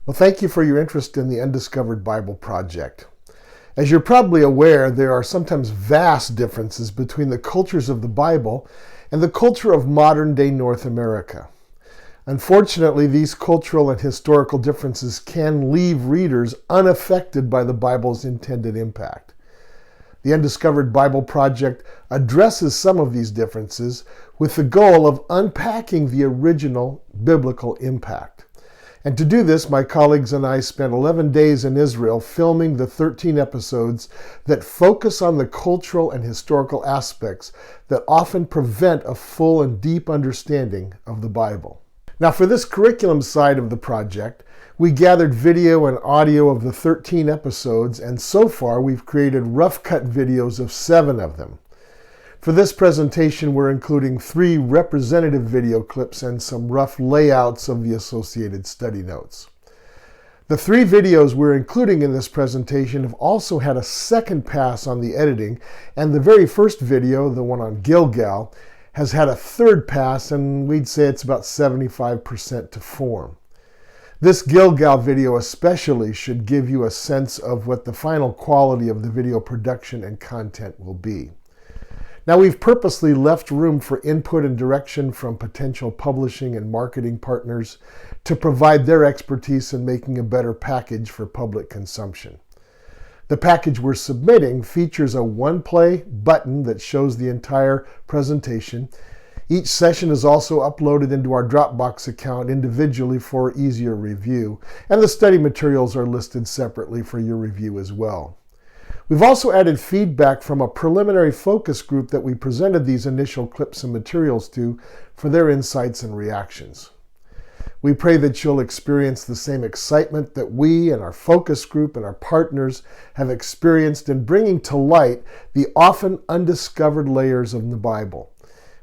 Well, thank you for your interest in the Undiscovered Bible project. As you're probably aware, there are sometimes vast differences between the cultures of the Bible and the culture of modern-day North America. Unfortunately, these cultural and historical differences can leave readers unaffected by the Bible's intended impact. The Undiscovered Bible project addresses some of these differences with the goal of unpacking the original biblical impact. And to do this, my colleagues and I spent 11 days in Israel filming the 13 episodes that focus on the cultural and historical aspects that often prevent a full and deep understanding of the Bible. Now, for this curriculum side of the project, we gathered video and audio of the 13 episodes, and so far we've created rough cut videos of 7 of them. For this presentation, we're including 3 representative video clips and some rough layouts of the associated study notes. The 3 videos we're including in this presentation have also had a second pass on the editing, and the very first video, the one on Gilgal, has had a third pass, and we'd say it's about 75% to form. This Gilgal video especially should give you a sense of what the final quality of the video production and content will be. Now, we've purposely left room for input and direction from potential publishing and marketing partners to provide their expertise in making a better package for public consumption. The package we're submitting features a one-play button that shows the entire presentation. Each session is also uploaded into our Dropbox account individually for easier review, and the study materials are listed separately for your review as well. We've also added feedback from a preliminary focus group that we presented these initial clips and materials to for their insights and reactions. We pray that you'll experience the same excitement that we and our focus group and our partners have experienced in bringing to light the often undiscovered layers of the Bible.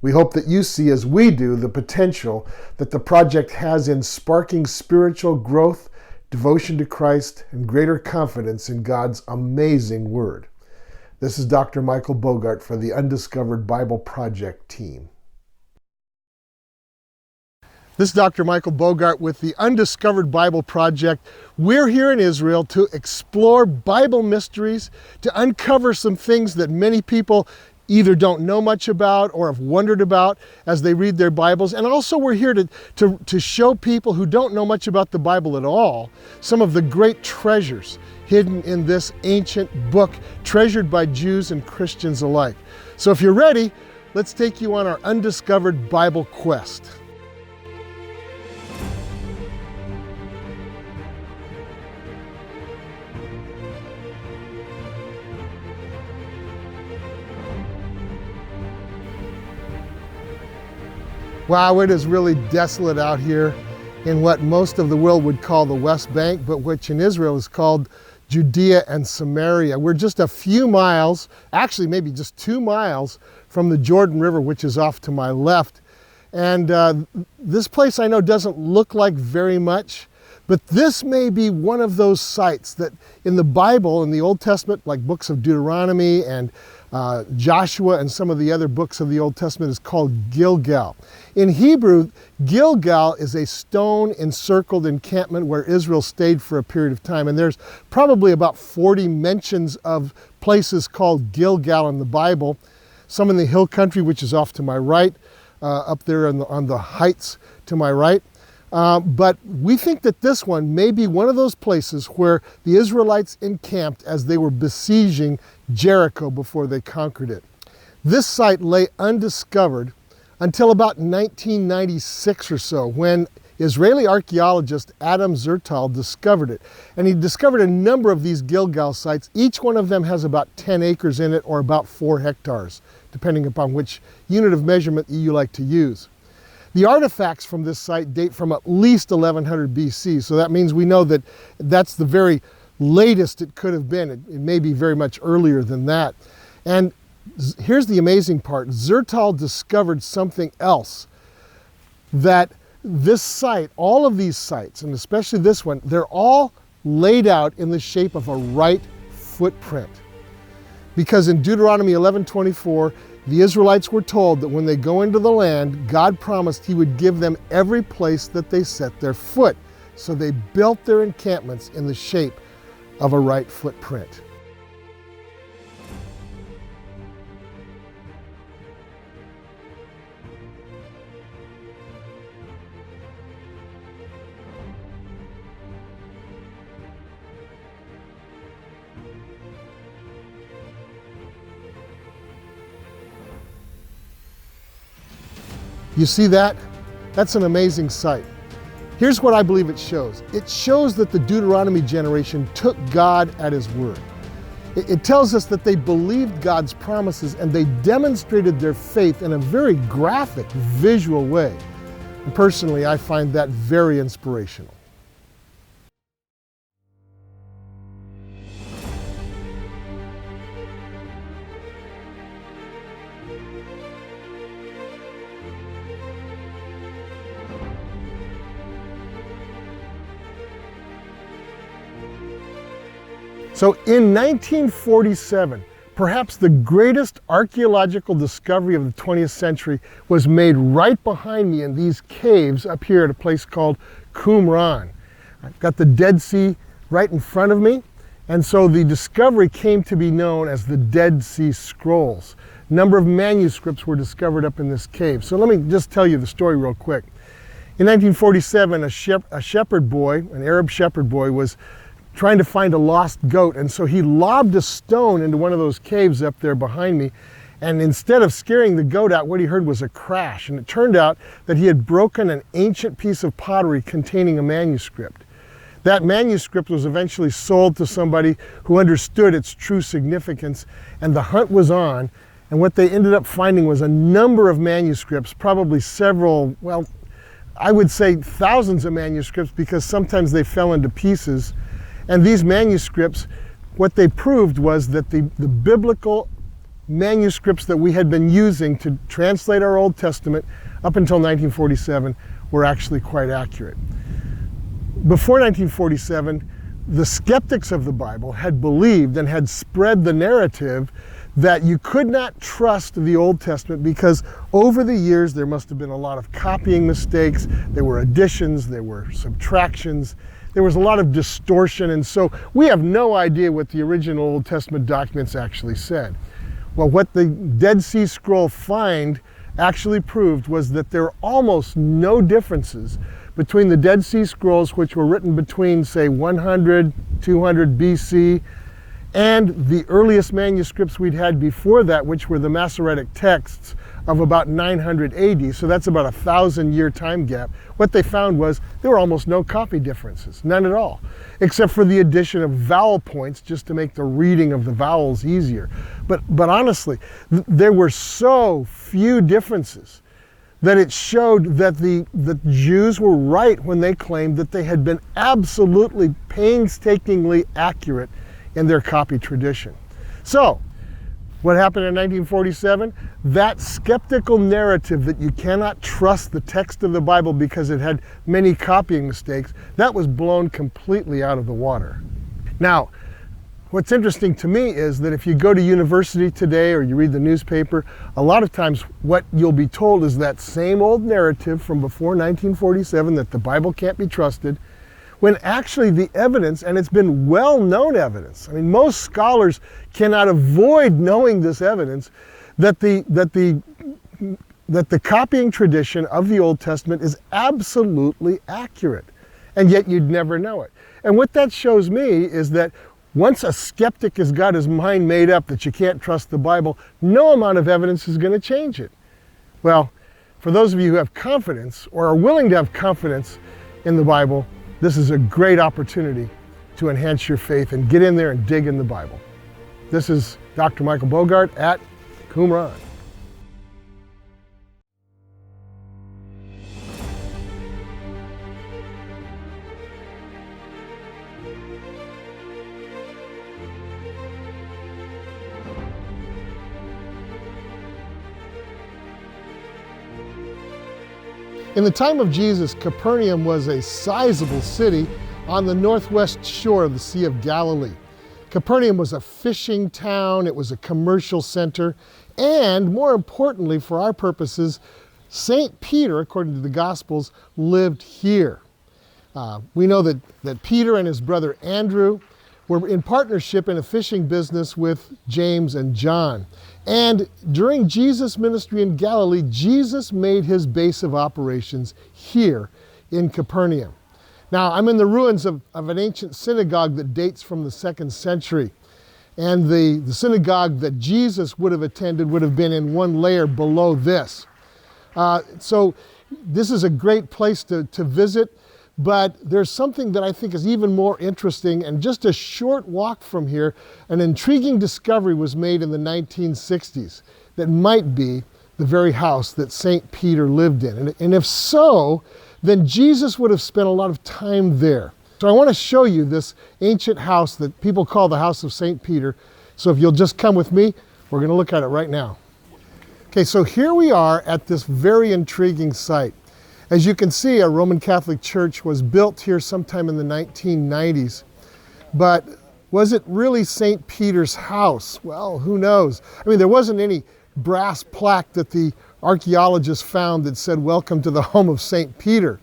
We hope that you see, as we do, the potential that the project has in sparking spiritual growth, devotion to Christ, and greater confidence in God's amazing Word. This is Dr. Michael Bogart for the Undiscovered Bible Project team. This is Dr. Michael Bogart with the Undiscovered Bible Project. We're here in Israel to explore Bible mysteries, to uncover some things that many people either don't know much about or have wondered about as they read their Bibles. And also we're here to show people who don't know much about the Bible at all some of the great treasures hidden in this ancient book, treasured by Jews and Christians alike. So if you're ready, let's take you on our Undiscovered Bible quest. Wow, it is really desolate out here in what most of the world would call the West Bank, but which in Israel is called Judea and Samaria. We're just a few miles, actually maybe just 2 miles from the Jordan River, which is off to my left. And this place I know doesn't look like very much, but this may be one of those sites that in the Bible, in the Old Testament, like books of Deuteronomy and Joshua and some of the other books of the Old Testament, is called Gilgal. In Hebrew, Gilgal is a stone encircled encampment where Israel stayed for a period of time. And there's probably about 40 mentions of places called Gilgal in the Bible. Some in the hill country, which is off to my right, up there on the heights to my right. But we think that this one may be one of those places where the Israelites encamped as they were besieging Jericho before they conquered it. This site lay undiscovered until about 1996 or so, when Israeli archaeologist Adam Zertal discovered it. And he discovered a number of these Gilgal sites. Each one of them has about 10 acres in it, or about 4 hectares, depending upon which unit of measurement you like to use. The artifacts from this site date from at least 1100 BC, so that means we know that that's the very latest it could have been. It may be very much earlier than that. And here's the amazing part. Zertal discovered something else, that this site, all of these sites, and especially this one, they're all laid out in the shape of a right footprint. Because in Deuteronomy 11:24, the Israelites were told that when they go into the land, God promised He would give them every place that they set their foot. so they built their encampments in the shape of a right footprint. You see that? That's an amazing sight. Here's what I believe it shows. It shows that the Deuteronomy generation took God at His word. It tells us that they believed God's promises and they demonstrated their faith in a very graphic, visual way. And personally, I find that very inspirational. So in 1947, perhaps the greatest archaeological discovery of the 20th century was made right behind me in these caves up here at a place called Qumran. I've got the Dead Sea right in front of me, and so the discovery came to be known as the Dead Sea Scrolls. A number of manuscripts were discovered up in this cave. So let me just tell you the story real quick. In 1947, a shepherd boy, an Arab shepherd boy, was trying to find a lost goat, and so he lobbed a stone into one of those caves up there behind me, and instead of scaring the goat out, what he heard was a crash, and it turned out that he had broken an ancient piece of pottery containing a manuscript. That manuscript was eventually sold to somebody who understood its true significance, and the hunt was on, and what they ended up finding was a number of manuscripts, probably several, well, I would say thousands of manuscripts, because sometimes they fell into pieces. And these manuscripts, what they proved was that the biblical manuscripts that we had been using to translate our Old Testament up until 1947 were actually quite accurate. Before 1947, the skeptics of the Bible had believed and had spread the narrative that you could not trust the Old Testament because over the years there must have been a lot of copying mistakes, there were additions, there were subtractions, there was a lot of distortion, and so we have no idea what the original Old Testament documents actually said. Well, what the Dead Sea Scroll find actually proved was that there are almost no differences between the Dead Sea Scrolls, which were written between, say, 100, 200 BC, and the earliest manuscripts we'd had before that, which were the Masoretic texts of about 900 AD, so that's about a 1,000-year time gap. What they found was there were almost no copy differences, none at all, except for the addition of vowel points just to make the reading of the vowels easier. But honestly, there were so few differences that it showed that the Jews were right when they claimed that they had been absolutely painstakingly accurate in their copy tradition. So, what happened in 1947? That skeptical narrative that you cannot trust the text of the Bible because it had many copying mistakes, that was blown completely out of the water. Now, what's interesting to me is that if you go to university today or you read the newspaper, a lot of times what you'll be told is that same old narrative from before 1947 that the Bible can't be trusted, when actually the evidence, and it's been well-known evidence, I mean, most scholars cannot avoid knowing this evidence, that the copying tradition of the Old Testament is absolutely accurate, and yet you'd never know it. And what that shows me is that once a skeptic has got his mind made up that you can't trust the Bible, no amount of evidence is going to change it. Well, for those of you who have confidence, or are willing to have confidence in the Bible, this is a great opportunity to enhance your faith and get in there and dig in the Bible. This is Dr. Michael Bogart at Qumran. In the time of Jesus, Capernaum was a sizable city on the northwest shore of the Sea of Galilee. Capernaum was a fishing town, it was a commercial center, and more importantly for our purposes, St. Peter, according to the Gospels, lived here. We know that Peter and his brother Andrew were in partnership in a fishing business with James and John. And during Jesus' ministry in Galilee, Jesus made his base of operations here in Capernaum. Now, I'm in the ruins of an ancient synagogue that dates from the 2nd century. And the synagogue that Jesus would have attended would have been in one layer below this. So this is a great place to visit. But there's something that I think is even more interesting, and just a short walk from here, an intriguing discovery was made in the 1960s that might be the very house that St. Peter lived in. And if so, then Jesus would have spent a lot of time there. So I want to show you this ancient house that people call the house of St. Peter. So if you'll just come with me, we're going to look at it right now. Okay, so here we are at this very intriguing site. As you can see, a Roman Catholic church was built here sometime in the 1990s. But was it really St. Peter's house? Well, who knows? I mean, there wasn't any brass plaque that the archaeologists found that said, "Welcome to the home of St. Peter."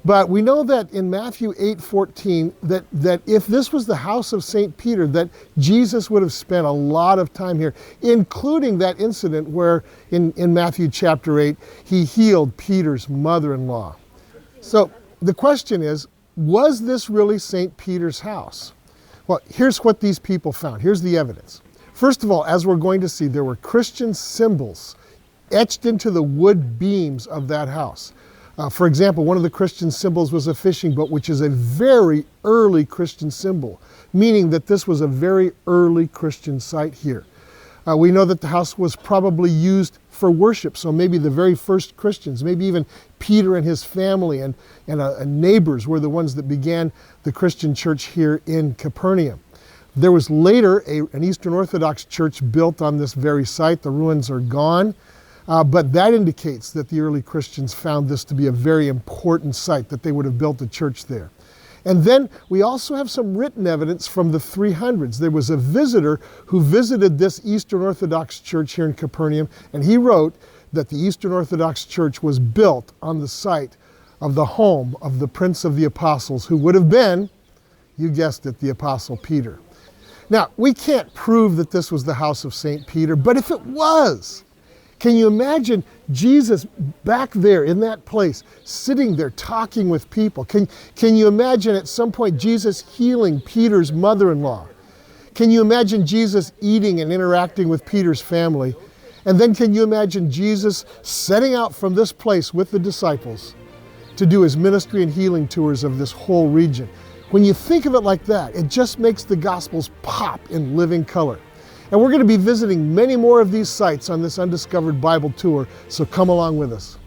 But we know that in Matthew 8:14, that if this was the house of St. Peter, that Jesus would have spent a lot of time here, including that incident where in Matthew chapter 8, he healed Peter's mother-in-law. So the question is, was this really St. Peter's house? Well, here's what these people found. Here's the evidence. First of all, as we're going to see, there were Christian symbols etched into the wood beams of that house. For example, one of the Christian symbols was a fishing boat, which is a very early Christian symbol, meaning that this was a very early Christian site here. We know that the house was probably used for worship, so maybe the very first Christians, maybe even Peter and his family and neighbors were the ones that began the Christian church here in Capernaum. There was later an Eastern Orthodox church built on this very site. The ruins are gone. But that indicates that the early Christians found this to be a very important site, that they would have built a church there. And then we also have some written evidence from the 300s. There was a visitor who visited this Eastern Orthodox church here in Capernaum, and he wrote that the Eastern Orthodox church was built on the site of the home of the Prince of the Apostles, who would have been, you guessed it, the Apostle Peter. Now, we can't prove that this was the house of St. Peter, but if it was, can you imagine Jesus back there in that place, sitting there talking with people? Can you imagine at some point Jesus healing Peter's mother-in-law? Can you imagine Jesus eating and interacting with Peter's family? And then can you imagine Jesus setting out from this place with the disciples to do his ministry and healing tours of this whole region? When you think of it like that, it just makes the Gospels pop in living color. And we're going to be visiting many more of these sites on this Undiscovered Bible tour, so come along with us.